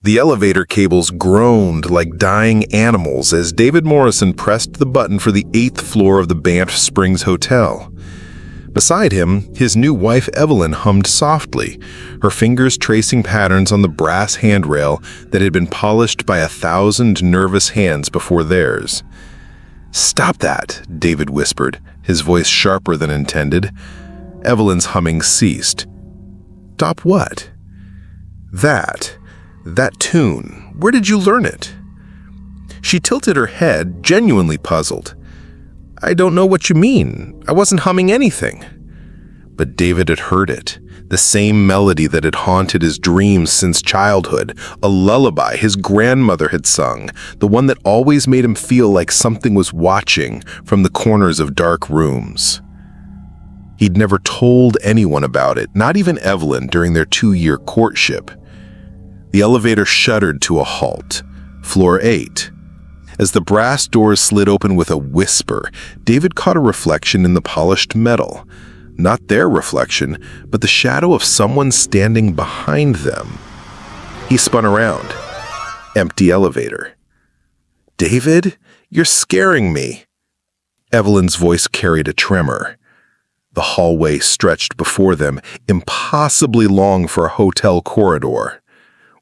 The elevator cables groaned like dying animals as David Morrison pressed the button for the 8th floor of the Banff Springs Hotel. Beside him, his new wife Evelyn hummed softly, her fingers tracing patterns on the brass handrail that had been polished by 1,000 nervous hands before theirs. "Stop that," David whispered, his voice sharper than intended. Evelyn's humming ceased. "Stop what?" That tune. Where did you learn it?" She tilted her head, genuinely puzzled. "I don't know what you mean. I wasn't humming anything." But David had heard it, the same melody that had haunted his dreams since childhood, a lullaby his grandmother had sung, the one that always made him feel like something was watching from the corners of dark rooms. He'd never told anyone about it, not even Evelyn, during their 2-year courtship. The elevator shuddered to a halt. Floor 8. As the brass doors slid open with a whisper, David caught a reflection in the polished metal. Not their reflection, but the shadow of someone standing behind them. He spun around. Empty elevator. "David, you're scaring me." Evelyn's voice carried a tremor. The hallway stretched before them, impossibly long for a hotel corridor.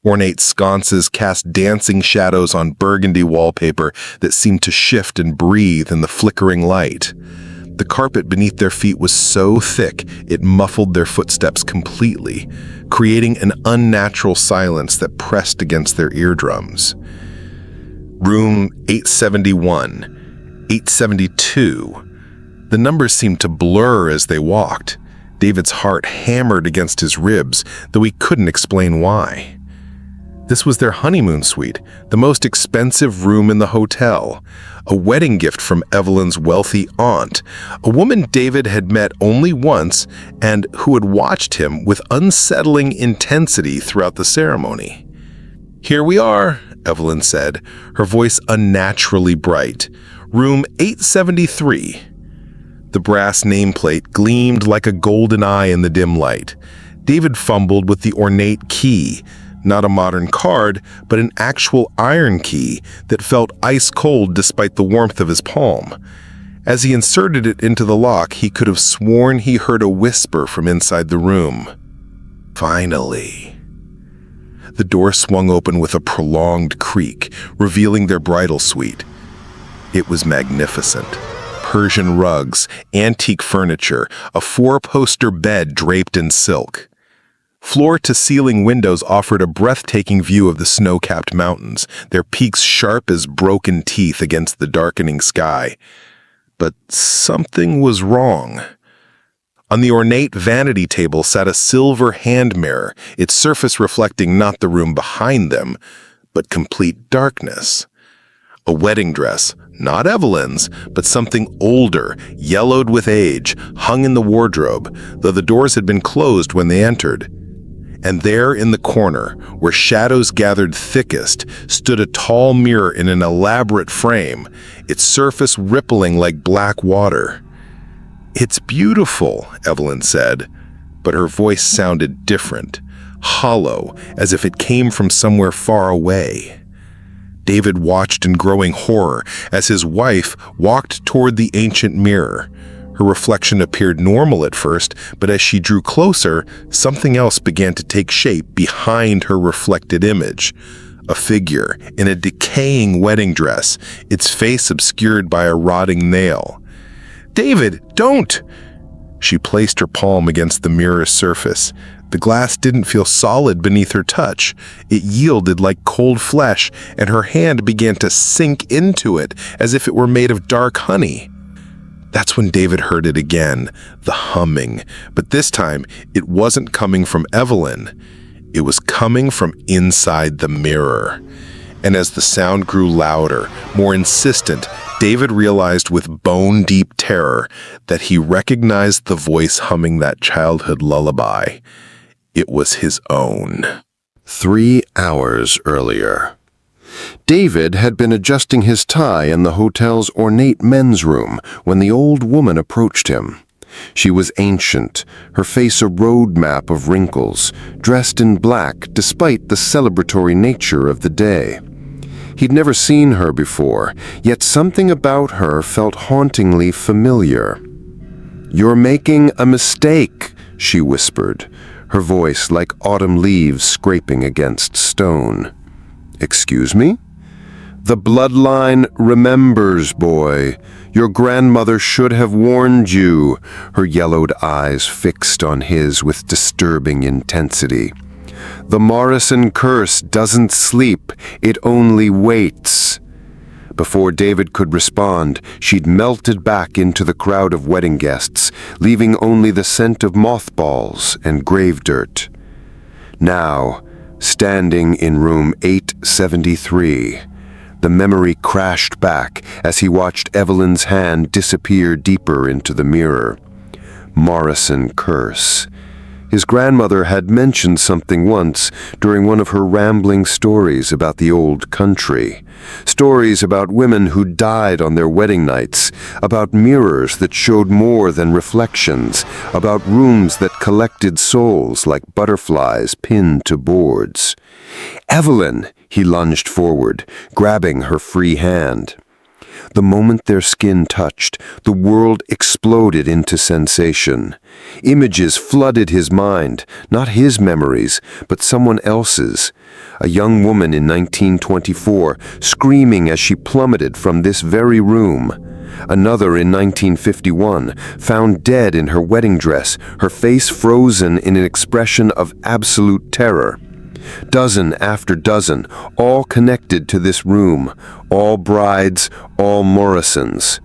Ornate sconces cast dancing shadows on burgundy wallpaper that seemed to shift and breathe in the flickering light. The carpet beneath their feet was so thick it muffled their footsteps completely, creating an unnatural silence that pressed against their eardrums. Room 871, 872. The numbers seemed to blur as they walked. David's heart hammered against his ribs, though he couldn't explain why. This was their honeymoon suite, the most expensive room in the hotel, a wedding gift from Evelyn's wealthy aunt, a woman David had met only once and who had watched him with unsettling intensity throughout the ceremony. "Here we are," Evelyn said, her voice unnaturally bright. "Room 873. The brass nameplate gleamed like a golden eye in the dim light. David fumbled with the ornate key, not a modern card, but an actual iron key that felt ice-cold despite the warmth of his palm. As he inserted it into the lock, he could have sworn he heard a whisper from inside the room. Finally. The door swung open with a prolonged creak, revealing their bridal suite. It was magnificent. Persian rugs, antique furniture, a 4-poster bed draped in silk. Floor-to-ceiling windows offered a breathtaking view of the snow-capped mountains, their peaks sharp as broken teeth against the darkening sky. But something was wrong. On the ornate vanity table sat a silver hand mirror, its surface reflecting not the room behind them, but complete darkness. A wedding dress, not Evelyn's, but something older, yellowed with age, hung in the wardrobe, though the doors had been closed when they entered. And there in the corner, where shadows gathered thickest, stood a tall mirror in an elaborate frame, its surface rippling like black water. "It's beautiful," Evelyn said, but her voice sounded different, hollow, as if it came from somewhere far away. David watched in growing horror as his wife walked toward the ancient mirror. Her reflection appeared normal at first, but as she drew closer, something else began to take shape behind her reflected image. A figure in a decaying wedding dress, its face obscured by a rotting nail. "David, don't!" She placed her palm against the mirror's surface. The glass didn't feel solid beneath her touch. It yielded like cold flesh, and her hand began to sink into it as if it were made of dark honey. That's when David heard it again, the humming. But this time, it wasn't coming from Evelyn. It was coming from inside the mirror. And as the sound grew louder, more insistent, David realized with bone-deep terror that he recognized the voice humming that childhood lullaby. It was his own. 3 hours earlier. David had been adjusting his tie in the hotel's ornate men's room when the old woman approached him. She was ancient, her face a roadmap of wrinkles, dressed in black despite the celebratory nature of the day. He'd never seen her before, yet something about her felt hauntingly familiar. "You're making a mistake," she whispered, her voice like autumn leaves scraping against stone. "Excuse me?" "The bloodline remembers, boy. Your grandmother should have warned you," her yellowed eyes fixed on his with disturbing intensity. "The Morrison curse doesn't sleep, it only waits." Before David could respond, she'd melted back into the crowd of wedding guests, leaving only the scent of mothballs and grave dirt. Now, standing in room 873, the memory crashed back as he watched Evelyn's hand disappear deeper into the mirror. Morrison curse. His grandmother had mentioned something once during one of her rambling stories about the old country. Stories about women who died on their wedding nights, about mirrors that showed more than reflections, about rooms that collected souls like butterflies pinned to boards. "Evelyn!" He lunged forward, grabbing her free hand. The moment their skin touched, the world exploded into sensation. Images flooded his mind, not his memories, but someone else's. A young woman in 1924, screaming as she plummeted from this very room. Another in 1951, found dead in her wedding dress, her face frozen in an expression of absolute terror. Dozen after dozen, all connected to this room, all brides, all Morrisons.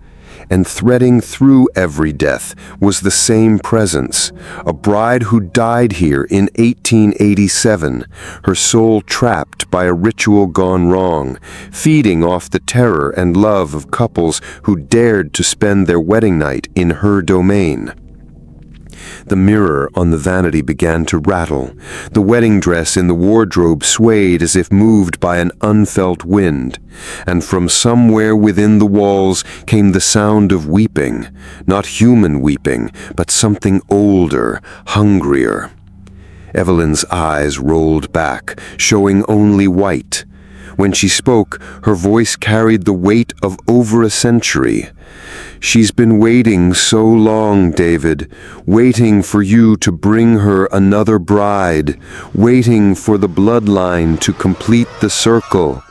And threading through every death was the same presence, a bride who died here in 1887, her soul trapped by a ritual gone wrong, feeding off the terror and love of couples who dared to spend their wedding night in her domain. The mirror on the vanity began to rattle. The wedding dress in the wardrobe swayed as if moved by an unfelt wind. And from somewhere within the walls came the sound of weeping. Not human weeping, but something older, hungrier. Evelyn's eyes rolled back, showing only white. When she spoke, her voice carried the weight of over a century. "She's been waiting so long, David, waiting for you to bring her another bride, waiting for the bloodline to complete the circle."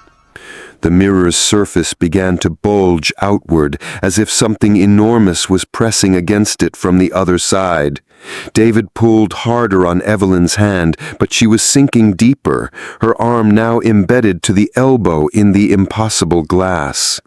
The mirror's surface began to bulge outward, as if something enormous was pressing against it from the other side. David pulled harder on Evelyn's hand, but she was sinking deeper, her arm now embedded to the elbow in the impossible glass.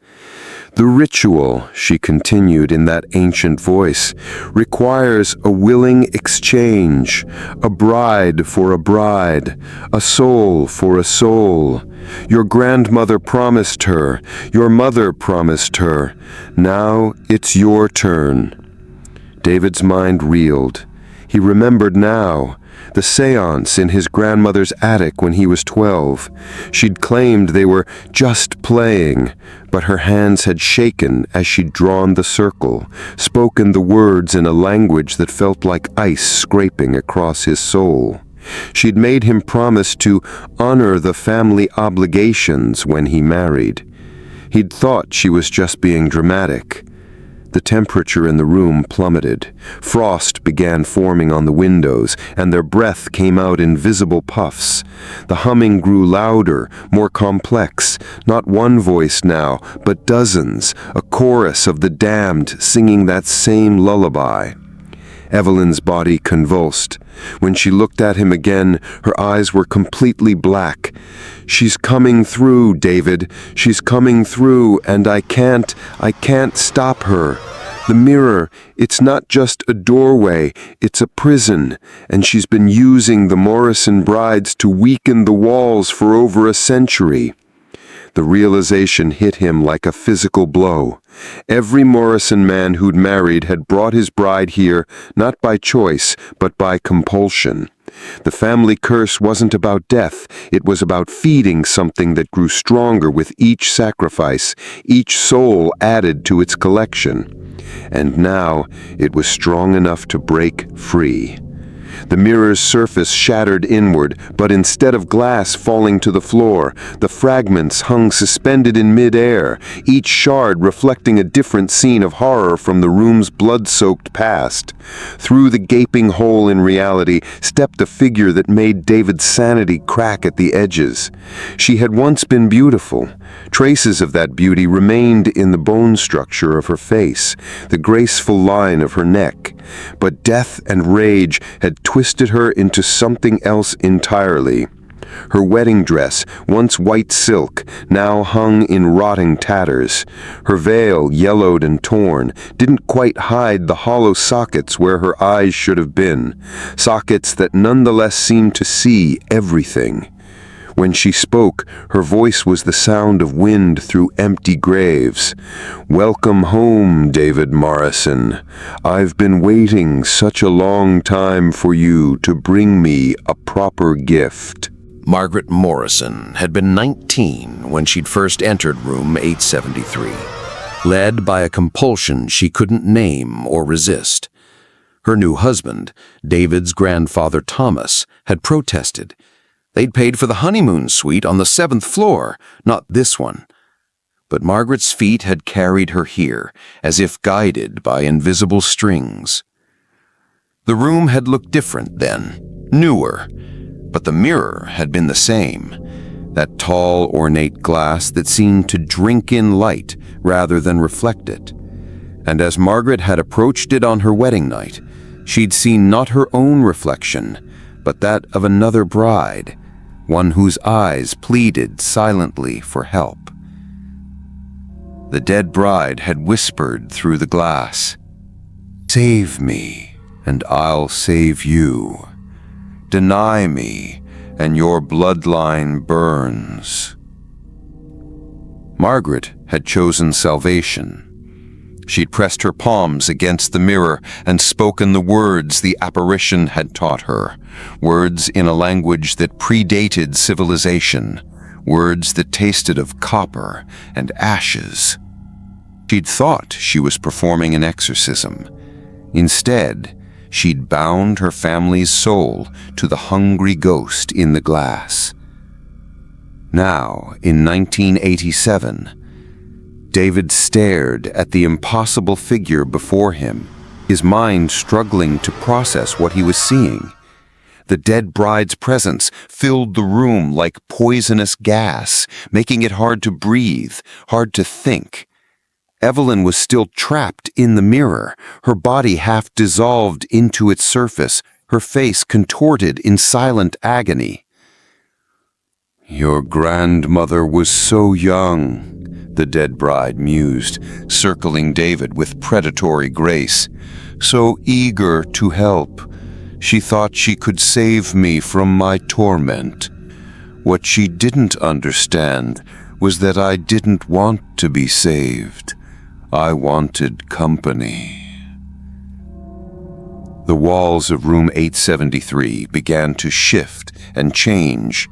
"The ritual," she continued in that ancient voice, "requires a willing exchange, a bride for a bride, a soul for a soul. Your grandmother promised her, your mother promised her. Now it's your turn." David's mind reeled. He remembered now. The séance in his grandmother's attic when he was 12. She'd claimed they were just playing, but her hands had shaken as she'd drawn the circle, spoken the words in a language that felt like ice scraping across his soul. She'd made him promise to honor the family obligations when he married. He'd thought she was just being dramatic. The temperature in the room plummeted. Frost began forming on the windows, and their breath came out in visible puffs. The humming grew louder, more complex. Not one voice now, but dozens, a chorus of the damned singing that same lullaby. Evelyn's body convulsed. When she looked at him again, her eyes were completely black. "She's coming through, David. She's coming through, and I can't stop her. The mirror, it's not just a doorway, it's a prison, and she's been using the Morrison brides to weaken the walls for over a century." The realization hit him like a physical blow. Every Morrison man who'd married had brought his bride here, not by choice, but by compulsion. The family curse wasn't about death, it was about feeding something that grew stronger with each sacrifice, each soul added to its collection. And now it was strong enough to break free. The mirror's surface shattered inward, but instead of glass falling to the floor, the fragments hung suspended in mid-air, each shard reflecting a different scene of horror from the room's blood-soaked past. Through the gaping hole in reality stepped a figure that made David's sanity crack at the edges. She had once been beautiful. Traces of that beauty remained in the bone structure of her face, the graceful line of her neck. But death and rage had twisted her into something else entirely. Her wedding dress, once white silk, now hung in rotting tatters. Her veil, yellowed and torn, didn't quite hide the hollow sockets where her eyes should have been, sockets that nonetheless seemed to see everything. When she spoke, her voice was the sound of wind through empty graves. "Welcome home, David Morrison. I've been waiting such a long time for you to bring me a proper gift." Margaret Morrison had been 19 when she'd first entered room 873, led by a compulsion she couldn't name or resist. Her new husband, David's grandfather Thomas, had protested. They'd paid for the honeymoon suite on the 7th floor, not this one. But Margaret's feet had carried her here, as if guided by invisible strings. The room had looked different then, newer, but the mirror had been the same, that tall, ornate glass that seemed to drink in light rather than reflect it. And as Margaret had approached it on her wedding night, she'd seen not her own reflection, but that of another bride, one whose eyes pleaded silently for help. The dead bride had whispered through the glass, "Save me, and I'll save you. Deny me, and your bloodline burns." Margaret had chosen salvation. She'd pressed her palms against the mirror and spoken the words the apparition had taught her, words in a language that predated civilization, words that tasted of copper and ashes. She'd thought she was performing an exorcism. Instead, she'd bound her family's soul to the hungry ghost in the glass. Now, in 1987, David stared at the impossible figure before him, his mind struggling to process what he was seeing. The dead bride's presence filled the room like poisonous gas, making it hard to breathe, hard to think. Evelyn was still trapped in the mirror, her body half dissolved into its surface, her face contorted in silent agony. "Your grandmother was so young," the dead bride mused, circling David with predatory grace. "So eager to help. She thought she could save me from my torment. What she didn't understand was that I didn't want to be saved. I wanted company." The walls of room 873 began to shift and change.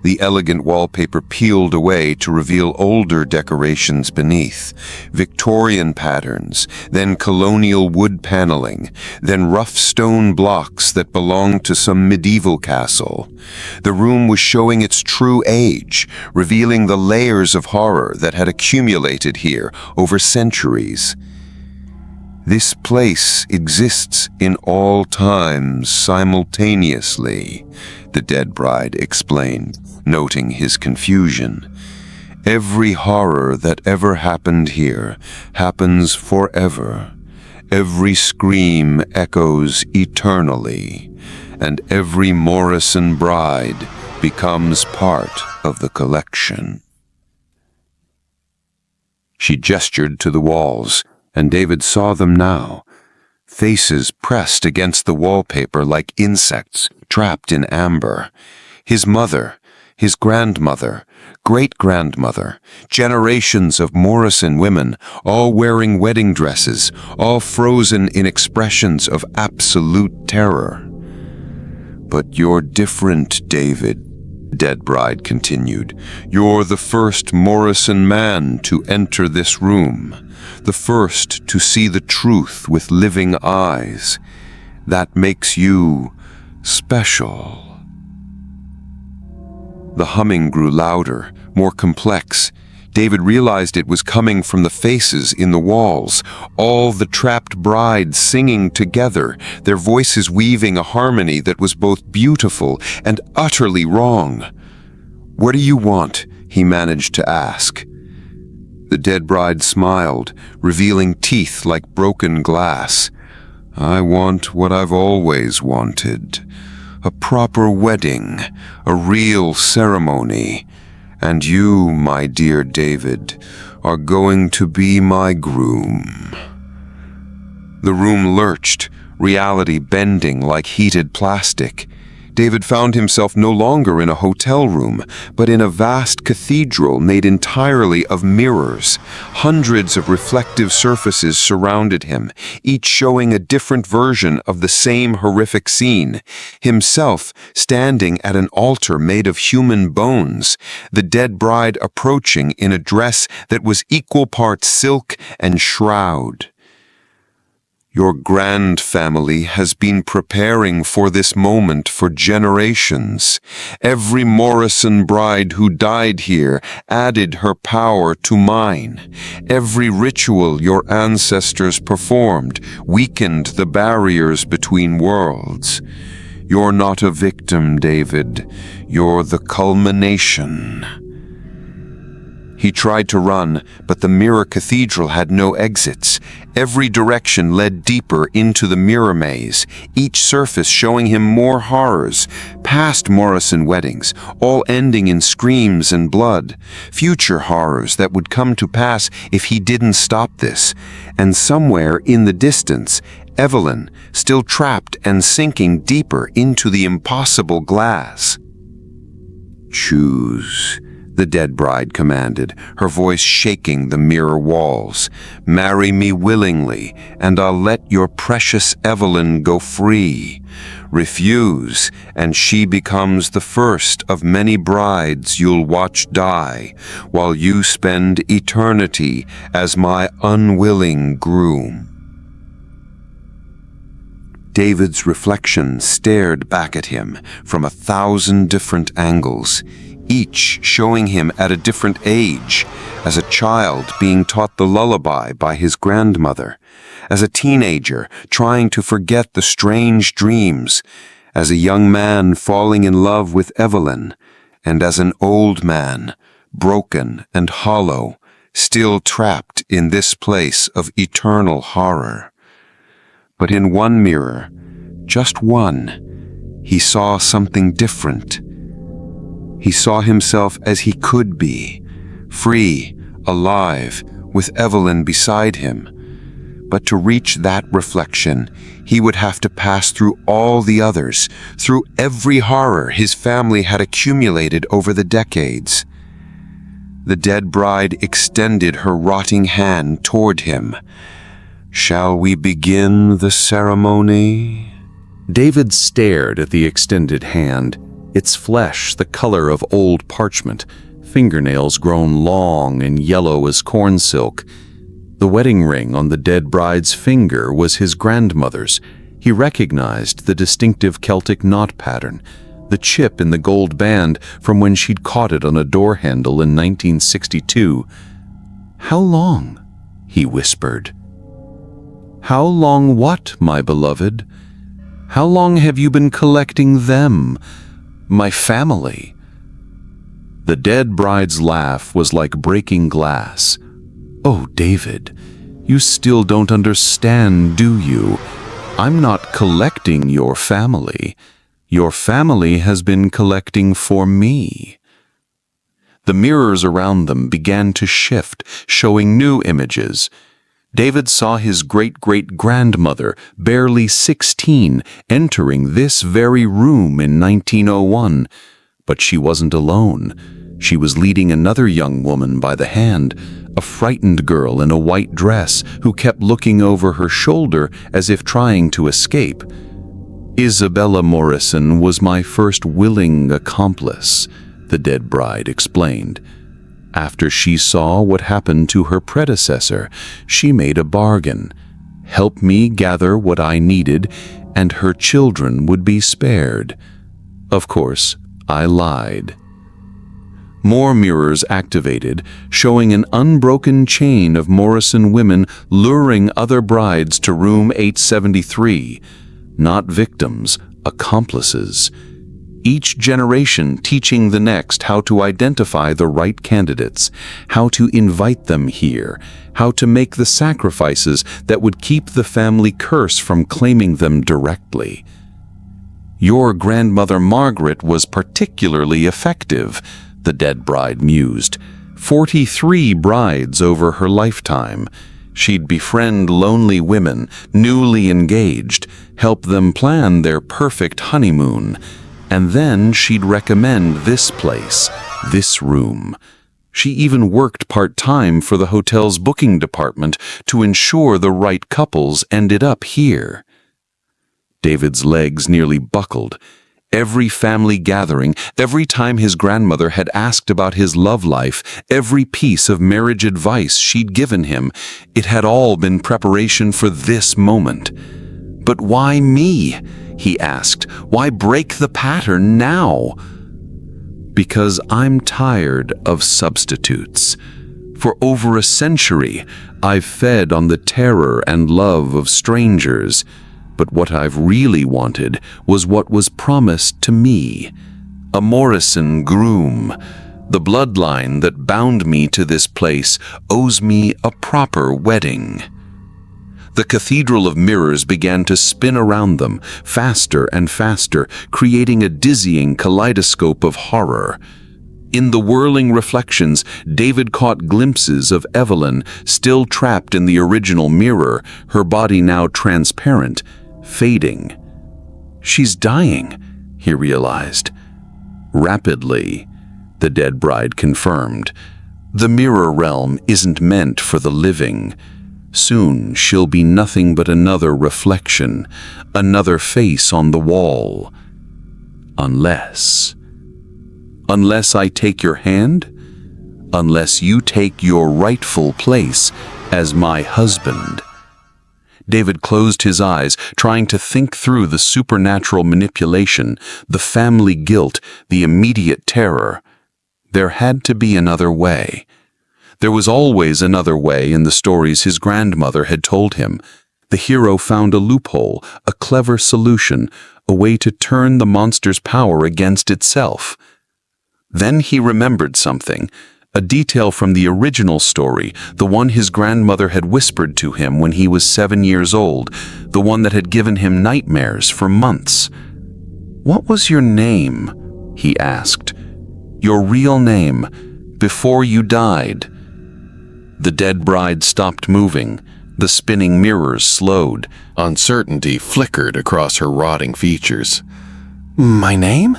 The elegant wallpaper peeled away to reveal older decorations beneath, Victorian patterns, then colonial wood paneling, then rough stone blocks that belonged to some medieval castle. The room was showing its true age, revealing the layers of horror that had accumulated here over centuries. "This place exists in all times simultaneously," the dead bride explained, noting his confusion. "Every horror that ever happened here happens forever. Every scream echoes eternally, and every Morrison bride becomes part of the collection." She gestured to the walls, and David saw them now. Faces pressed against the wallpaper like insects trapped in amber. His mother, his grandmother, great-grandmother, generations of Morrison women, all wearing wedding dresses, all frozen in expressions of absolute terror. "But you're different, David," Dead bride continued. "You're the first Morrison man to enter this room, the first to see the truth with living eyes. That makes you special." The humming grew louder, more complex. David realized it was coming from the faces in the walls, all the trapped brides singing together, their voices weaving a harmony that was both beautiful and utterly wrong. "What do you want?" he managed to ask. The dead bride smiled, revealing teeth like broken glass. "I want what I've always wanted. A proper wedding, a real ceremony. And you, my dear David, are going to be my groom." The room lurched, reality bending like heated plastic. David found himself no longer in a hotel room, but in a vast cathedral made entirely of mirrors. Hundreds of reflective surfaces surrounded him, each showing a different version of the same horrific scene. Himself standing at an altar made of human bones, the dead bride approaching in a dress that was equal parts silk and shroud. "Your grand family has been preparing for this moment for generations. Every Morrison bride who died here added her power to mine. Every ritual your ancestors performed weakened the barriers between worlds. You're not a victim, David. You're the culmination." He tried to run, but the mirror cathedral had no exits. Every direction led deeper into the mirror maze, each surface showing him more horrors, past Morrison weddings, all ending in screams and blood, future horrors that would come to pass if he didn't stop this, and somewhere in the distance, Evelyn, still trapped and sinking deeper into the impossible glass. "Choose," the dead bride commanded, her voice shaking the mirror walls. "Marry me willingly, and I'll let your precious Evelyn go free. Refuse, and she becomes the first of many brides you'll watch die, while you spend eternity as my unwilling groom." David's reflection stared back at him from 1,000 different angles, each showing him at a different age, as a child being taught the lullaby by his grandmother, as a teenager trying to forget the strange dreams, as a young man falling in love with Evelyn, and as an old man, broken and hollow, still trapped in this place of eternal horror. But in one mirror, just one, he saw something different. He saw himself as he could be, free, alive, with Evelyn beside him. But to reach that reflection, he would have to pass through all the others, through every horror his family had accumulated over the decades. The dead bride extended her rotting hand toward him. "Shall we begin the ceremony?" David stared at the extended hand, its flesh the color of old parchment, fingernails grown long and yellow as corn silk. The wedding ring on the dead bride's finger was his grandmother's. He recognized the distinctive Celtic knot pattern, the chip in the gold band from when she'd caught it on a door handle in 1962. "How long?" he whispered. "How long what, my beloved? How long have you been collecting them? My family." The dead bride's laugh was like breaking glass. "Oh, David, you still don't understand, do you? I'm not collecting your family. Your family has been collecting for me." The mirrors around them began to shift, showing new images. David saw his great-great-grandmother, barely 16, entering this very room in 1901. But she wasn't alone. She was leading another young woman by the hand, a frightened girl in a white dress who kept looking over her shoulder as if trying to escape. "Isabella Morrison was my first willing accomplice," the dead bride explained. After she saw what happened to her predecessor, she made a bargain. Help me gather what I needed, and her children would be spared. Of course, I lied. More mirrors activated, showing an unbroken chain of Morrison women luring other brides to room 873. Not victims, accomplices. Each generation teaching the next how to identify the right candidates, how to invite them here, how to make the sacrifices that would keep the family curse from claiming them directly. Your grandmother Margaret was particularly effective, the dead bride mused. 43 brides over her lifetime. She'd befriend lonely women, newly engaged, help them plan their perfect honeymoon. And then she'd recommend this place, this room. She even worked part-time for the hotel's booking department to ensure the right couples ended up here. David's legs nearly buckled. Every family gathering, every time his grandmother had asked about his love life, every piece of marriage advice she'd given him, it had all been preparation for this moment. But why me? He asked. Why break the pattern now? Because I'm tired of substitutes. For over a century, I've fed on the terror and love of strangers. But what I've really wanted was what was promised to me. A Morrison groom. The bloodline that bound me to this place owes me a proper wedding. The cathedral of mirrors began to spin around them, faster and faster, creating a dizzying kaleidoscope of horror. In the whirling reflections, David caught glimpses of Evelyn, still trapped in the original mirror, her body now transparent, fading. She's dying, he realized. Rapidly, the dead bride confirmed. The mirror realm isn't meant for the living. Soon she'll be nothing but another reflection, another face on the wall. Unless I take your hand, unless you take your rightful place as my husband. David closed his eyes, trying to think through the supernatural manipulation, the family guilt, the immediate terror. There had to be another way. There was always another way in the stories his grandmother had told him. The hero found a loophole, a clever solution, a way to turn the monster's power against itself. Then he remembered something, a detail from the original story, the one his grandmother had whispered to him when he was 7 years old, the one that had given him nightmares for months. "What was your name?" he asked. "Your real name, before you died." The dead bride stopped moving. The spinning mirrors slowed. Uncertainty flickered across her rotting features. "My name?"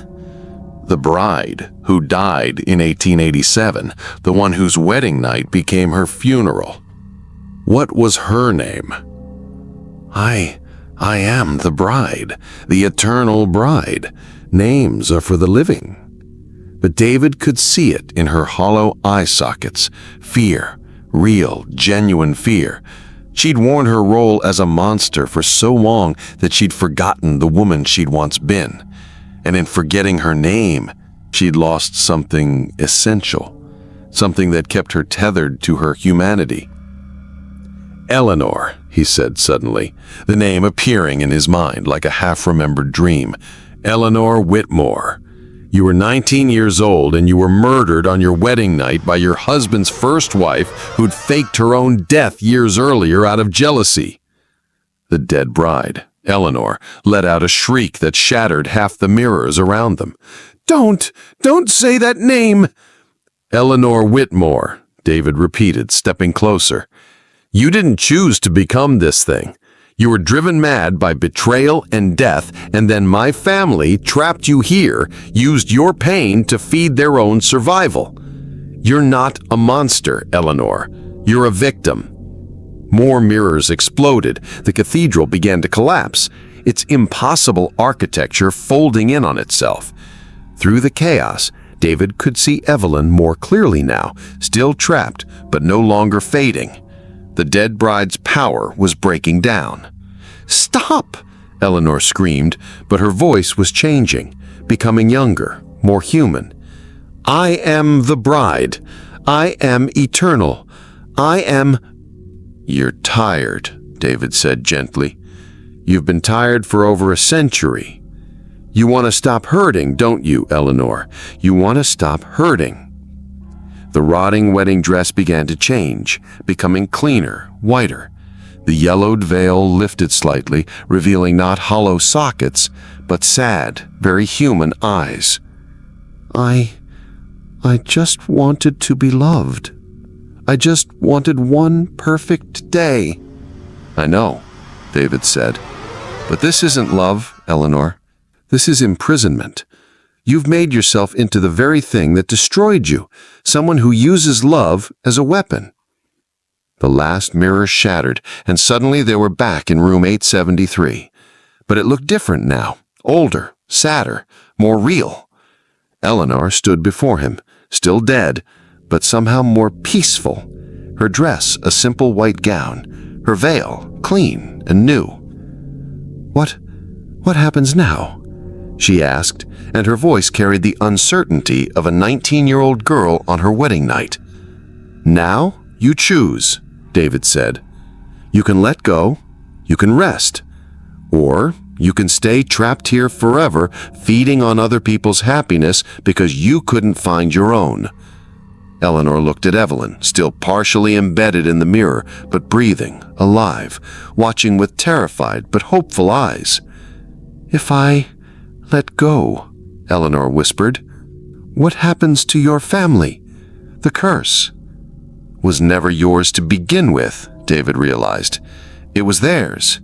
The bride, who died in 1887, the one whose wedding night became her funeral. What was her name? I am the bride, the eternal bride. Names are for the living. But David could see it in her hollow eye sockets. Fear, real, genuine fear. She'd worn her role as a monster for so long that she'd forgotten the woman she'd once been. And in forgetting her name, she'd lost something essential, something that kept her tethered to her humanity. "Eleanor," he said suddenly, the name appearing in his mind like a half-remembered dream. "Eleanor Whitmore. You were 19 years old and you were murdered on your wedding night by your husband's first wife who'd faked her own death years earlier out of jealousy." The dead bride, Eleanor, let out a shriek that shattered half the mirrors around them. Don't say that name!" "Eleanor Whitmore," David repeated, stepping closer. "You didn't choose to become this thing. You were driven mad by betrayal and death, and then my family trapped you here, used your pain to feed their own survival. You're not a monster, Eleanor. You're a victim." More mirrors exploded. The cathedral began to collapse, its impossible architecture folding in on itself. Through the chaos, David could see Evelyn more clearly now, still trapped, but no longer fading. The dead bride's power was breaking down. "Stop!" Eleanor screamed, but her voice was changing, becoming younger, more human. "I am the bride. I am eternal. I am—" "You're tired," David said gently. "You've been tired for over a century. You want to stop hurting, don't you, Eleanor? You want to stop hurting." The rotting wedding dress began to change, becoming cleaner, whiter. The yellowed veil lifted slightly, revealing not hollow sockets, but sad, very human eyes. I just wanted to be loved. I just wanted one perfect day." "I know," David said. "But this isn't love, Eleanor. This is imprisonment. You've made yourself into the very thing that destroyed you, someone who uses love as a weapon." The last mirror shattered, and suddenly they were back in room 873. But it looked different now, older, sadder, more real. Eleanor stood before him, still dead, but somehow more peaceful. Her dress a simple white gown, her veil clean and new. What happens now?" she asked, and her voice carried the uncertainty of a 19-year-old girl on her wedding night. "Now you choose," David said. "You can let go, you can rest, or you can stay trapped here forever, feeding on other people's happiness because you couldn't find your own." Eleanor looked at Evelyn, still partially embedded in the mirror, but breathing, alive, watching with terrified but hopeful eyes. "If I let go," Eleanor whispered, "what happens to your family? The curse was never yours to begin with," David realized. "It was theirs.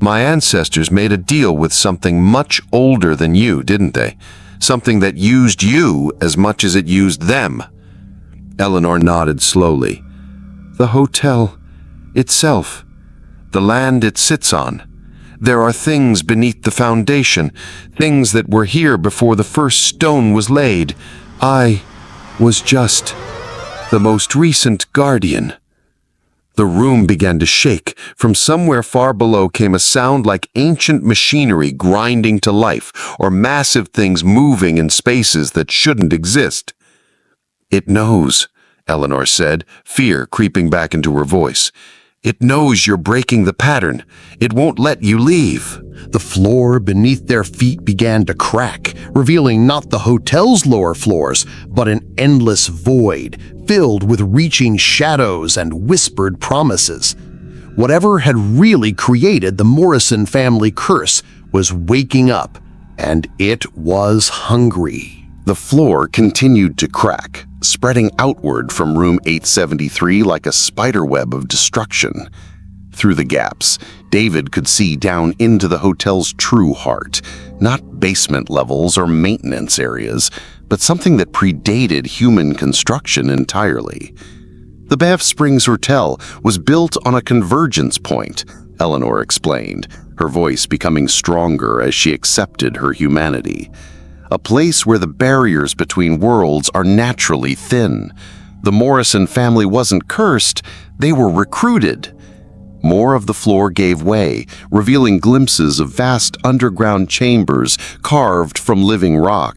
My ancestors made a deal with something much older than you, didn't they? Something that used you as much as it used them." Eleanor nodded slowly. "The hotel itself, the land it sits on. There are things beneath the foundation, things that were here before the first stone was laid. I was just the most recent guardian." The room began to shake. From somewhere far below came a sound like ancient machinery grinding to life, or massive things moving in spaces that shouldn't exist. "It knows," Eleanor said, fear creeping back into her voice. "It knows you're breaking the pattern. It won't let you leave." The floor beneath their feet began to crack, revealing not the hotel's lower floors, but an endless void, filled with reaching shadows and whispered promises. Whatever had really created the Morrison family curse was waking up, and it was hungry. The floor continued to crack, spreading outward from room 873 like a spiderweb of destruction. Through the gaps, David could see down into the hotel's true heart, not basement levels or maintenance areas, but something that predated human construction entirely. The Banff Springs Hotel was built on a convergence point, Eleanor explained, her voice becoming stronger as she accepted her humanity. A place where the barriers between worlds are naturally thin. The Morrison family wasn't cursed, they were recruited. More of the floor gave way, revealing glimpses of vast underground chambers carved from living rock.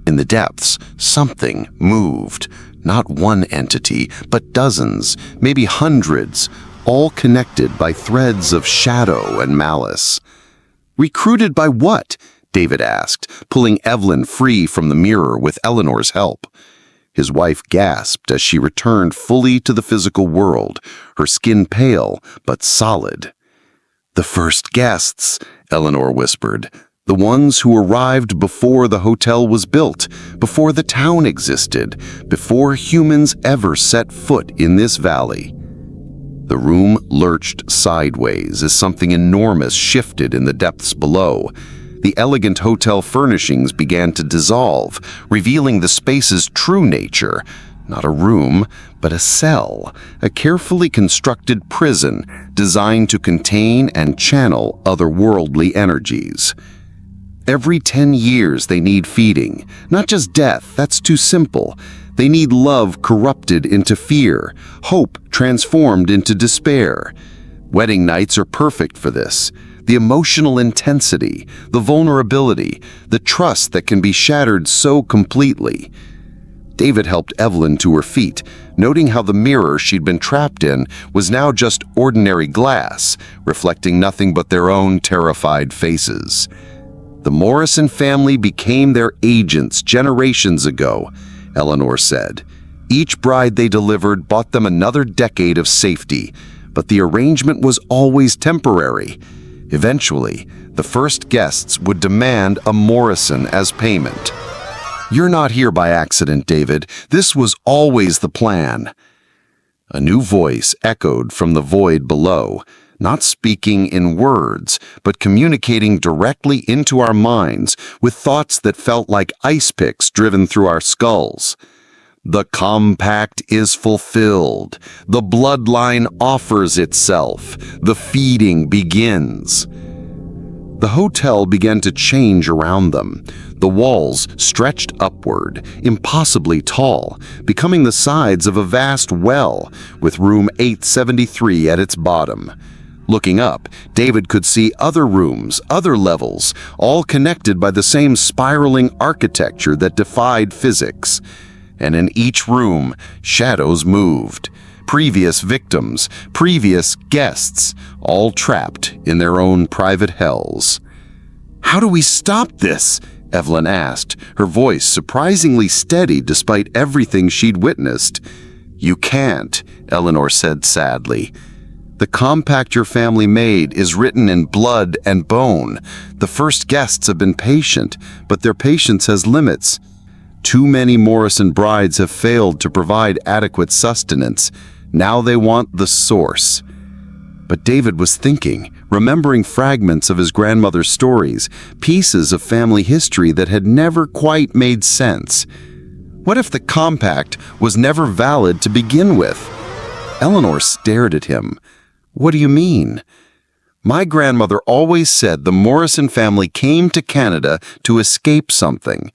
In the depths, something moved. Not one entity, but dozens, maybe hundreds, all connected by threads of shadow and malice. "Recruited by what?" David asked, pulling Evelyn free from the mirror with Eleanor's help. His wife gasped as she returned fully to the physical world, her skin pale but solid. "The first guests," Eleanor whispered. "The ones who arrived before the hotel was built, before the town existed, before humans ever set foot in this valley." The room lurched sideways as something enormous shifted in the depths below. The elegant hotel furnishings began to dissolve, revealing the space's true nature. Not a room, but a cell, a carefully constructed prison designed to contain and channel otherworldly energies. Every 10 years they need feeding. Not just death, that's too simple. They need love corrupted into fear, hope transformed into despair. Wedding nights are perfect for this. The emotional intensity, the vulnerability, the trust that can be shattered so completely. David helped Evelyn to her feet, noting how the mirror she'd been trapped in was now just ordinary glass, reflecting nothing but their own terrified faces. The Morrison family became their agents generations ago, Eleanor said. Each bride they delivered bought them another decade of safety, but the arrangement was always temporary. Eventually, the first guests would demand a Morrison as payment. "You're not here by accident, David. This was always the plan." A new voice echoed from the void below, not speaking in words, but communicating directly into our minds with thoughts that felt like ice picks driven through our skulls. "The compact is fulfilled. The bloodline offers itself. The feeding begins." The hotel began to change around them. The walls stretched upward, impossibly tall, becoming the sides of a vast well, with room 873 at its bottom. Looking up, David could see other rooms, other levels, all connected by the same spiraling architecture that defied physics. And in each room, shadows moved. Previous victims, previous guests, all trapped in their own private hells. "How do we stop this?" Evelyn asked, her voice surprisingly steady despite everything she'd witnessed. "You can't," Eleanor said sadly. "The compact your family made is written in blood and bone. The first guests have been patient, but their patience has limits. Too many Morrison brides have failed to provide adequate sustenance. Now they want the source." But David was thinking, remembering fragments of his grandmother's stories, pieces of family history that had never quite made sense. What if the compact was never valid to begin with? Eleanor stared at him. "What do you mean?" "My grandmother always said the Morrison family came to Canada to escape something.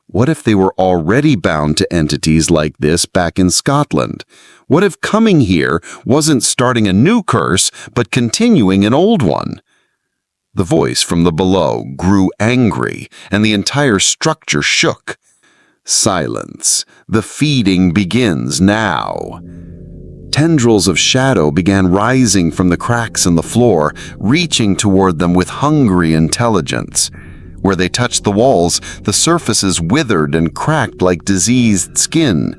What if they were already bound to entities like this back in Scotland? What if coming here wasn't starting a new curse, but continuing an old one?" The voice from the below grew angry, and the entire structure shook. "Silence. The feeding begins now." Tendrils of shadow began rising from the cracks in the floor, reaching toward them with hungry intelligence. Where they touched the walls, the surfaces withered and cracked like diseased skin.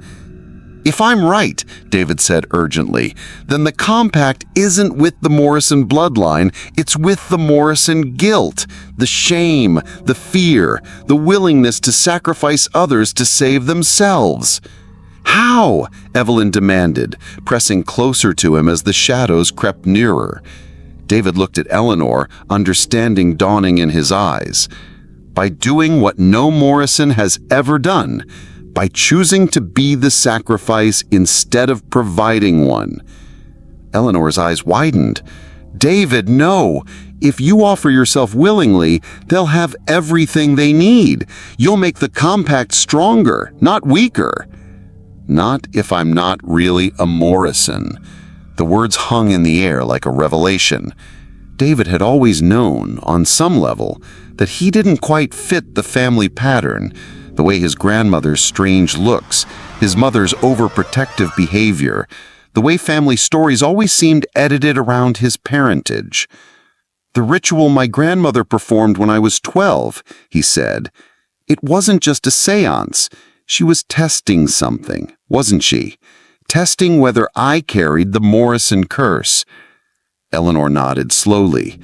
"If I'm right," David said urgently, "then the compact isn't with the Morrison bloodline, it's with the Morrison guilt, the shame, the fear, the willingness to sacrifice others to save themselves." "How?" Evelyn demanded, pressing closer to him as the shadows crept nearer. David looked at Eleanor, understanding dawning in his eyes. "By doing what no Morrison has ever done, by choosing to be the sacrifice instead of providing one." Eleanor's eyes widened. "David, no! If you offer yourself willingly, they'll have everything they need. You'll make the compact stronger, not weaker." "Not if I'm not really a Morrison." The words hung in the air like a revelation. David had always known, on some level, that he didn't quite fit the family pattern, the way his grandmother's strange looks, his mother's overprotective behavior, the way family stories always seemed edited around his parentage. "The ritual my grandmother performed when I was 12, he said. "It wasn't just a séance. She was testing something, wasn't she? Testing whether I carried the Morrison curse." Eleanor nodded slowly.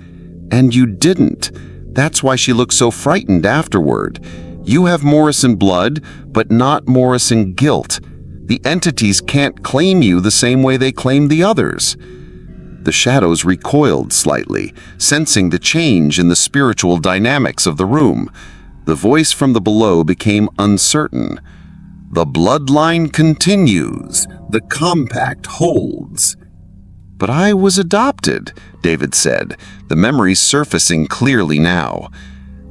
"And you didn't. That's why she looked so frightened afterward. You have Morrison blood, but not Morrison guilt. The entities can't claim you the same way they claim the others." The shadows recoiled slightly, sensing the change in the spiritual dynamics of the room. The voice from the below became uncertain. "The bloodline continues. The compact holds." "But I was adopted," David said, the memories surfacing clearly now.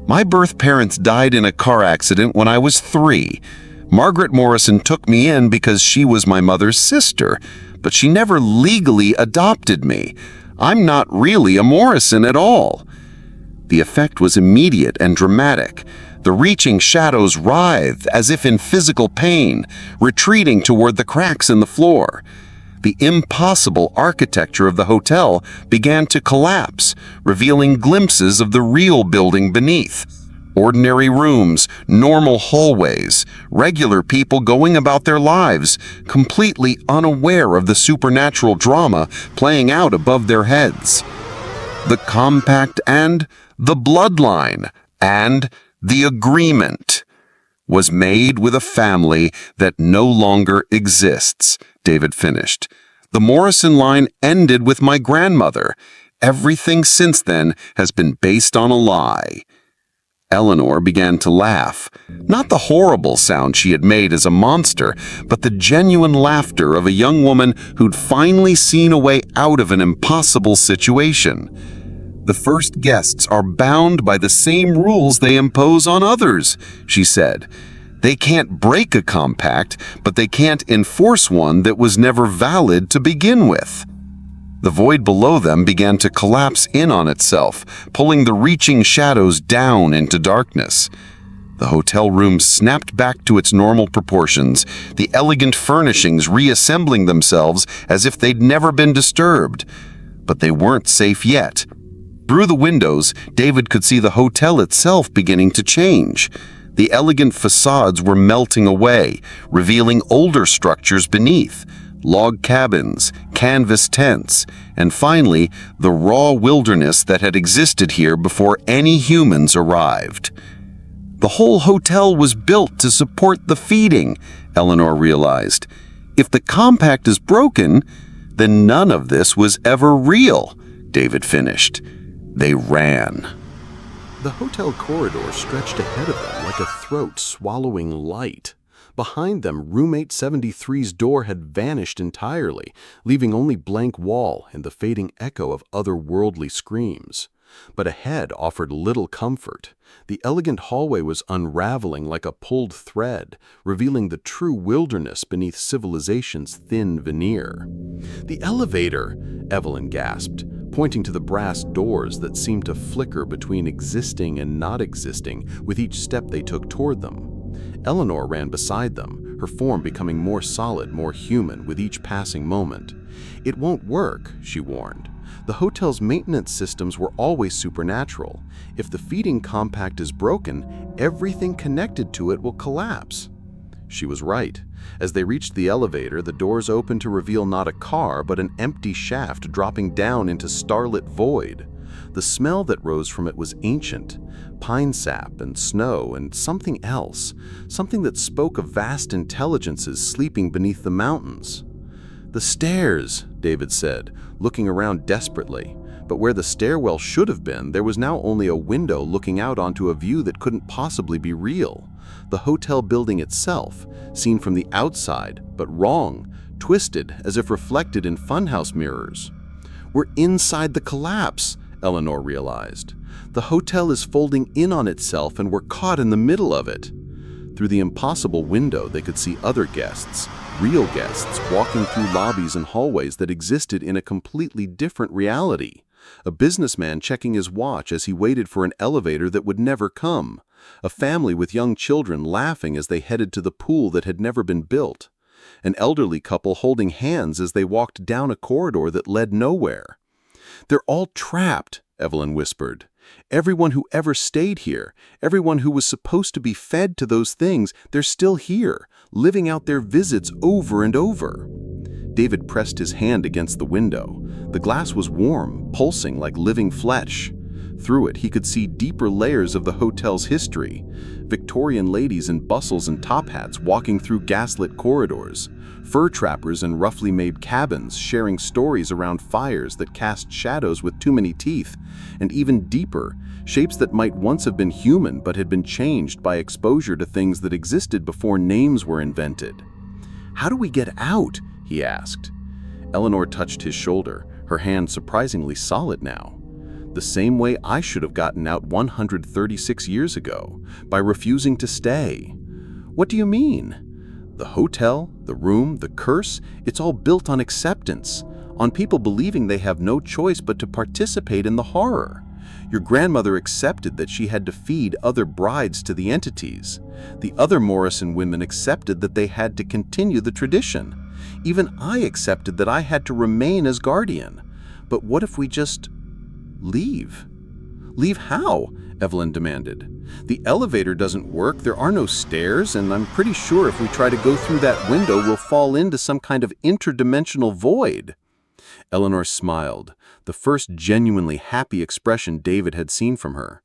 My birth parents died in a car accident when I was 3. Margaret Morrison took me in because she was my mother's sister, but she never legally adopted me. I'm not really a Morrison at all." The effect was immediate and dramatic. The reaching shadows writhed as if in physical pain, retreating toward the cracks in the floor. The impossible architecture of the hotel began to collapse, revealing glimpses of the real building beneath. Ordinary rooms, normal hallways, regular people going about their lives, completely unaware of the supernatural drama playing out above their heads. The compact and the bloodline and the agreement was made with a family that no longer exists, David finished. The Morrison line ended with my grandmother. Everything since then has been based on a lie. Eleanor began to laugh. Not the horrible sound she had made as a monster, but the genuine laughter of a young woman who'd finally seen a way out of an impossible situation. "The first guests are bound by the same rules they impose on others," she said. "They can't break a compact, but they can't enforce one that was never valid to begin with." The void below them began to collapse in on itself, pulling the reaching shadows down into darkness. The hotel room snapped back to its normal proportions, the elegant furnishings reassembling themselves as if they'd never been disturbed. But they weren't safe yet. Through the windows, David could see the hotel itself beginning to change. The elegant facades were melting away, revealing older structures beneath. Log cabins, canvas tents, and finally, the raw wilderness that had existed here before any humans arrived. The whole hotel was built to support the feeding, Eleanor realized. If the compact is broken, then none of this was ever real, David finished. They ran. The hotel corridor stretched ahead of them like a throat swallowing light. Behind them, roommate 73's door had vanished entirely, leaving only blank wall and the fading echo of otherworldly screams. But ahead offered little comfort. The elegant hallway was unraveling like a pulled thread, revealing the true wilderness beneath civilization's thin veneer. "The elevator!" Evelyn gasped, pointing to the brass doors that seemed to flicker between existing and not existing with each step they took toward them. Eleanor ran beside them, her form becoming more solid, more human with each passing moment. "It won't work," she warned. "The hotel's maintenance systems were always supernatural. If the feeding compact is broken, everything connected to it will collapse." She was right. As they reached the elevator, the doors opened to reveal not a car, but an empty shaft dropping down into starlit void. The smell that rose from it was ancient, pine sap and snow and something else, something that spoke of vast intelligences sleeping beneath the mountains. "The stairs," David said, looking around desperately. But where the stairwell should have been, there was now only a window looking out onto a view that couldn't possibly be real. The hotel building itself, seen from the outside, but wrong, twisted as if reflected in funhouse mirrors. "We're inside the collapse," Eleanor realized. "The hotel is folding in on itself and we're caught in the middle of it." Through the impossible window, they could see other guests, real guests, walking through lobbies and hallways that existed in a completely different reality. A businessman checking his watch as he waited for an elevator that would never come. A family with young children laughing as they headed to the pool that had never been built. An elderly couple holding hands as they walked down a corridor that led nowhere. "They're all trapped," Evelyn whispered. "Everyone who ever stayed here, everyone who was supposed to be fed to those things, they're still here, living out their visits over and over." David pressed his hand against the window. The glass was warm, pulsing like living flesh. Through it, he could see deeper layers of the hotel's history. Victorian ladies in bustles and top hats walking through gaslit corridors. Fur trappers in roughly made cabins sharing stories around fires that cast shadows with too many teeth. And even deeper, shapes that might once have been human but had been changed by exposure to things that existed before names were invented. "How do we get out?" he asked. Eleanor touched his shoulder, her hand surprisingly solid now. the same way I should have gotten out 136 years ago, by refusing to stay. What do you mean? The hotel, the room, the curse, it's all built on acceptance, on people believing they have no choice but to participate in the horror. Your grandmother accepted that she had to feed other brides to the entities. The other Morrison women accepted that they had to continue the tradition. Even I accepted that I had to remain as guardian. But what if we just leave? Leave how? Evelyn demanded. The elevator doesn't work, there are no stairs, and I'm pretty sure if we try to go through that window, we'll fall into some kind of interdimensional void. Eleanor smiled, the first genuinely happy expression David had seen from her.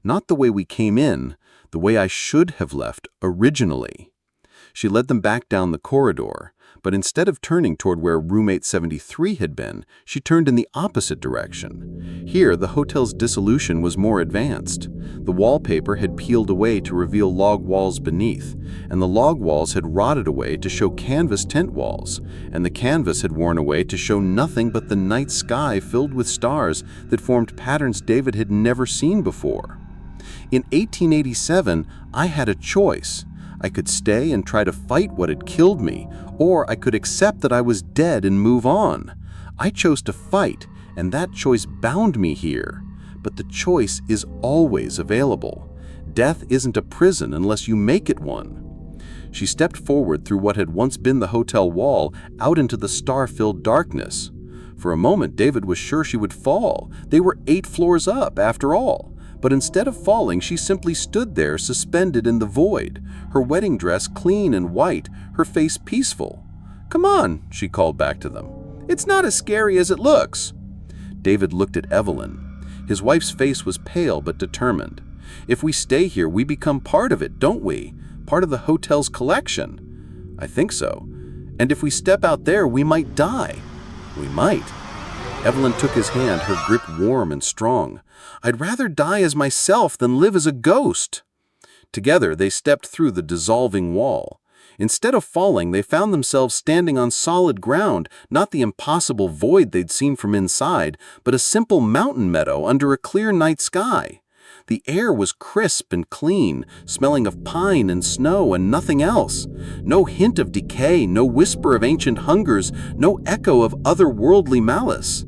Not the way we came in, the way I should have left originally. She led them back down the corridor, but instead of turning toward where roommate 73 had been, she turned in the opposite direction. Here, the hotel's dissolution was more advanced. The wallpaper had peeled away to reveal log walls beneath, and the log walls had rotted away to show canvas tent walls, and the canvas had worn away to show nothing but the night sky filled with stars that formed patterns David had never seen before. In 1887, I had a choice. I could stay and try to fight what had killed me, or I could accept that I was dead and move on. I chose to fight, and that choice bound me here. But the choice is always available. Death isn't a prison unless you make it one. She stepped forward through what had once been the hotel wall, out into the star-filled darkness. For a moment, David was sure she would fall. They were 8 floors up, after all. But instead of falling, she simply stood there, suspended in the void, her wedding dress clean and white, her face peaceful. "Come on," she called back to them. "It's not as scary as it looks." David looked at Evelyn. His wife's face was pale but determined. "If we stay here, we become part of it, don't we? Part of the hotel's collection." "I think so. And if we step out there, we might die." "We might." Evelyn took his hand, her grip warm and strong. "I'd rather die as myself than live as a ghost." Together, they stepped through the dissolving wall. Instead of falling, they found themselves standing on solid ground, not the impossible void they'd seen from inside, but a simple mountain meadow under a clear night sky. The air was crisp and clean, smelling of pine and snow and nothing else. No hint of decay, no whisper of ancient hungers, no echo of otherworldly malice.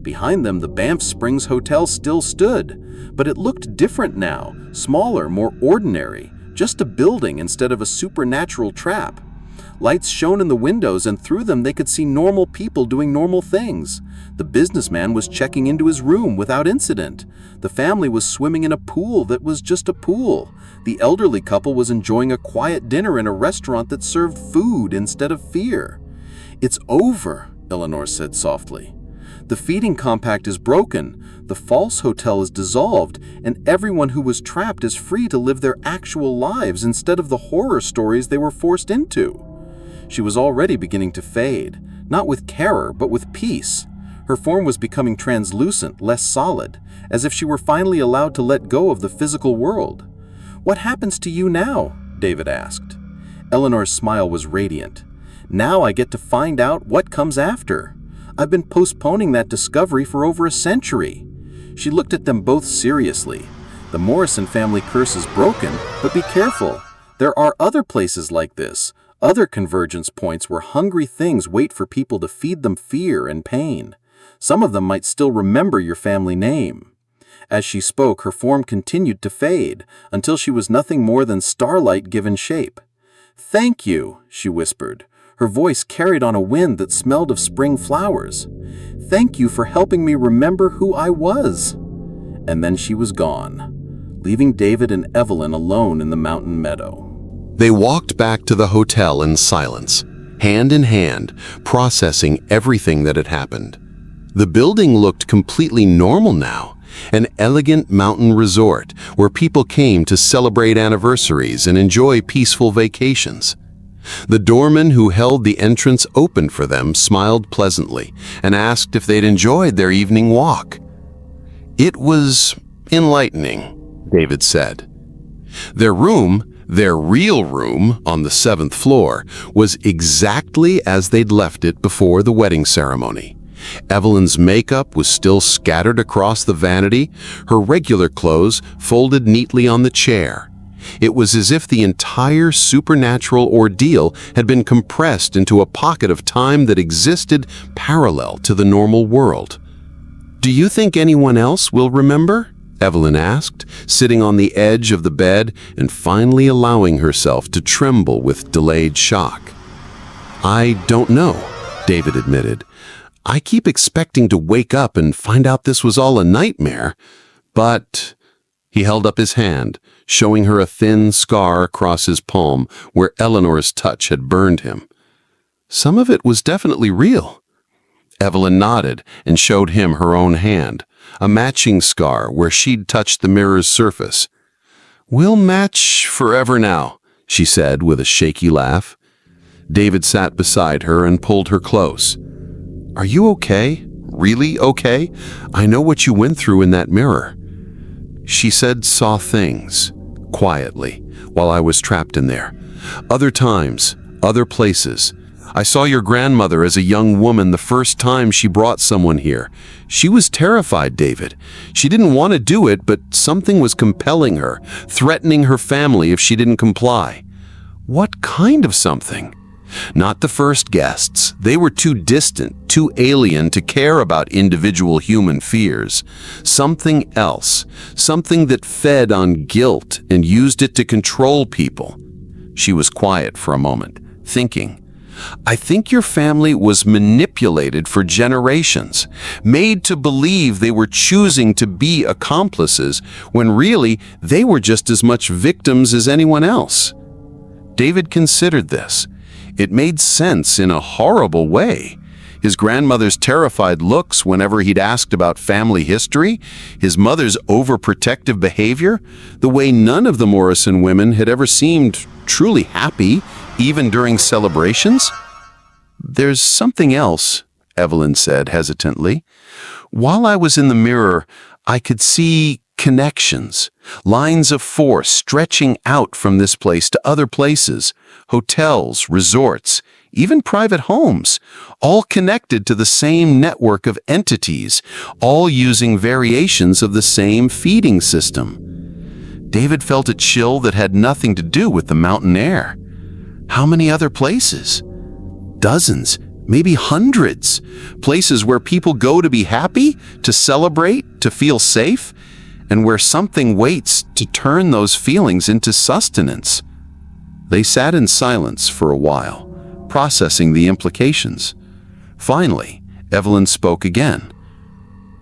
Behind them, the Banff Springs Hotel still stood, but it looked different now, smaller, more ordinary, just a building instead of a supernatural trap. Lights shone in the windows, and through them they could see normal people doing normal things. The businessman was checking into his room without incident. The family was swimming in a pool that was just a pool. The elderly couple was enjoying a quiet dinner in a restaurant that served food instead of fear. "It's over," Eleanor said softly. "The feeding compact is broken, the false hotel is dissolved, and everyone who was trapped is free to live their actual lives instead of the horror stories they were forced into." She was already beginning to fade, not with terror, but with peace. Her form was becoming translucent, less solid, as if she were finally allowed to let go of the physical world. "What happens to you now?" David asked. Eleanor's smile was radiant. "Now I get to find out what comes after. I've been postponing that discovery for over a century." She looked at them both seriously. "The Morrison family curse is broken, but be careful. There are other places like this, other convergence points where hungry things wait for people to feed them fear and pain. Some of them might still remember your family name." As she spoke, her form continued to fade, until she was nothing more than starlight given shape. "Thank you," she whispered. Her voice carried on a wind that smelled of spring flowers. "Thank you for helping me remember who I was." And then she was gone, leaving David and Evelyn alone in the mountain meadow. They walked back to the hotel in silence, hand in hand, processing everything that had happened. The building looked completely normal now, an elegant mountain resort where people came to celebrate anniversaries and enjoy peaceful vacations. The doorman who held the entrance open for them smiled pleasantly and asked if they'd enjoyed their evening walk. "It was enlightening," David said. Their room, their real room on the 7th floor, was exactly as they'd left it before the wedding ceremony. Evelyn's makeup was still scattered across the vanity, her regular clothes folded neatly on the chair. It was as if the entire supernatural ordeal had been compressed into a pocket of time that existed parallel to the normal world. "Do you think anyone else will remember?" Evelyn asked, sitting on the edge of the bed and finally allowing herself to tremble with delayed shock. "I don't know," David admitted. "I keep expecting to wake up and find out this was all a nightmare, but—" He held up his hand, showing her a thin scar across his palm where Eleanor's touch had burned him. "Some of it was definitely real." Evelyn nodded and showed him her own hand, a matching scar where she'd touched the mirror's surface. "We'll match forever now," she said with a shaky laugh. David sat beside her and pulled her close. "Are you okay? Really okay? I know what you went through in that mirror." She said saw things, quietly, while I was trapped in there. "Other times, other places. I saw your grandmother as a young woman the first time she brought someone here. She was terrified, David. She didn't want to do it, but something was compelling her, threatening her family if she didn't comply." "What kind of something?" "Not the first guests. They were too distant, too alien to care about individual human fears. Something else, something that fed on guilt and used it to control people." She was quiet for a moment, thinking. "I think your family was manipulated for generations, made to believe they were choosing to be accomplices, when really they were just as much victims as anyone else." David considered this. It made sense in a horrible way. His grandmother's terrified looks whenever he'd asked about family history, his mother's overprotective behavior, the way none of the Morrison women had ever seemed truly happy, even during celebrations. "There's something else," Evelyn said hesitantly. "While I was in the mirror, I could see connections, lines of force stretching out from this place to other places, hotels, resorts, even private homes, all connected to the same network of entities, all using variations of the same feeding system." David felt a chill that had nothing to do with the mountain air. How many other places? Dozens, maybe hundreds. Places where people go to be happy, to celebrate, to feel safe, and where something waits to turn those feelings into sustenance. They sat in silence for a while, processing the implications. Finally, Evelyn spoke again.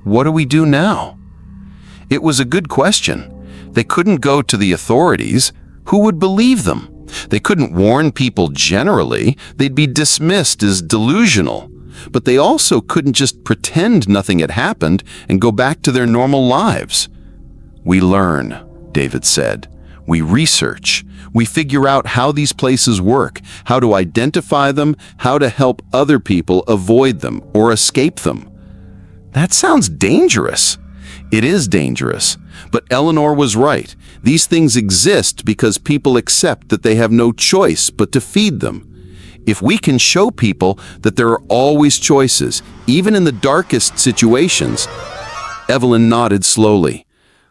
"What do we do now?" It was a good question. They couldn't go to the authorities. Who would believe them? They couldn't warn people generally. They'd be dismissed as delusional. But they also couldn't just pretend nothing had happened and go back to their normal lives. "We learn," David said. "We research. We figure out how these places work, how to identify them, how to help other people avoid them or escape them." That sounds dangerous. It is dangerous. But Eleanor was right. These things exist because people accept that they have no choice but to feed them. If we can show people that there are always choices, even in the darkest situations. Evelyn nodded slowly.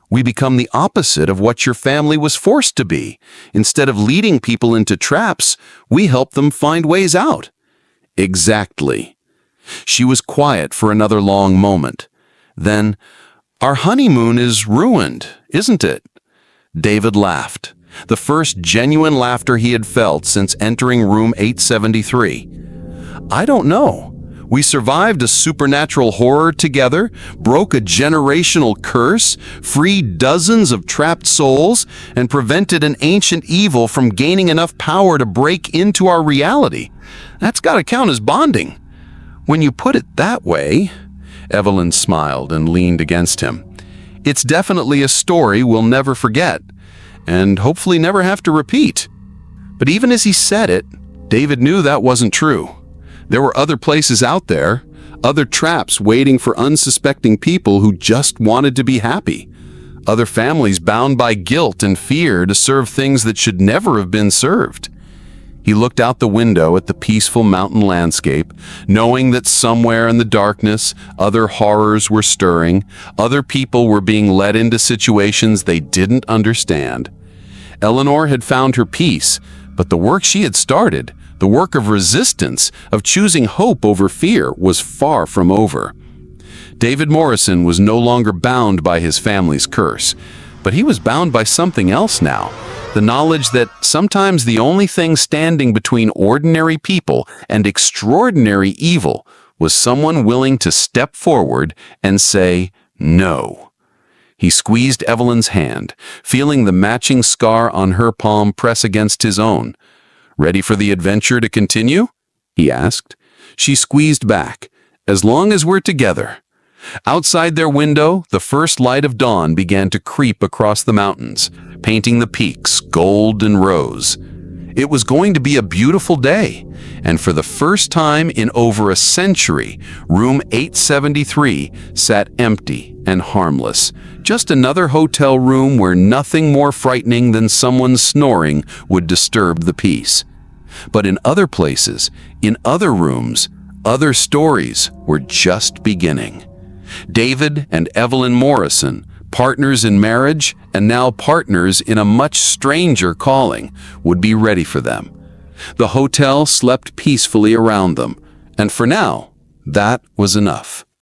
"We become the opposite of what your family was forced to be. Instead of leading people into traps, we help them find ways out." "Exactly." She was quiet for another long moment. Then, "Our honeymoon is ruined, isn't it?" David laughed, the first genuine laughter he had felt since entering room 873. "I don't know. We survived a supernatural horror together, broke a generational curse, freed dozens of trapped souls, and prevented an ancient evil from gaining enough power to break into our reality. That's got to count as bonding." "When you put it that way," Evelyn smiled and leaned against him, "it's definitely a story we'll never forget, and hopefully never have to repeat." But even as he said it, David knew that wasn't true. There were other places out there, other traps waiting for unsuspecting people who just wanted to be happy, other families bound by guilt and fear to serve things that should never have been served. He looked out the window at the peaceful mountain landscape, knowing that somewhere in the darkness, other horrors were stirring, other people were being led into situations they didn't understand. Eleanor had found her peace, but the work she had started, the work of resistance, of choosing hope over fear, was far from over. David Morrison was no longer bound by his family's curse, but he was bound by something else now. The knowledge that sometimes the only thing standing between ordinary people and extraordinary evil was someone willing to step forward and say no. He squeezed Evelyn's hand, feeling the matching scar on her palm press against his own. "Ready for the adventure to continue?" he asked. She squeezed back. "As long as we're together." Outside their window, the first light of dawn began to creep across the mountains, painting the peaks gold and rose. It was going to be a beautiful day, and for the first time in over a century, room 873 sat empty and harmless. Just another hotel room where nothing more frightening than someone snoring would disturb the peace. But in other places, in other rooms, other stories were just beginning. David and Evelyn Morrison, partners in marriage and now partners in a much stranger calling, would be ready for them. The hotel slept peacefully around them, and for now, that was enough.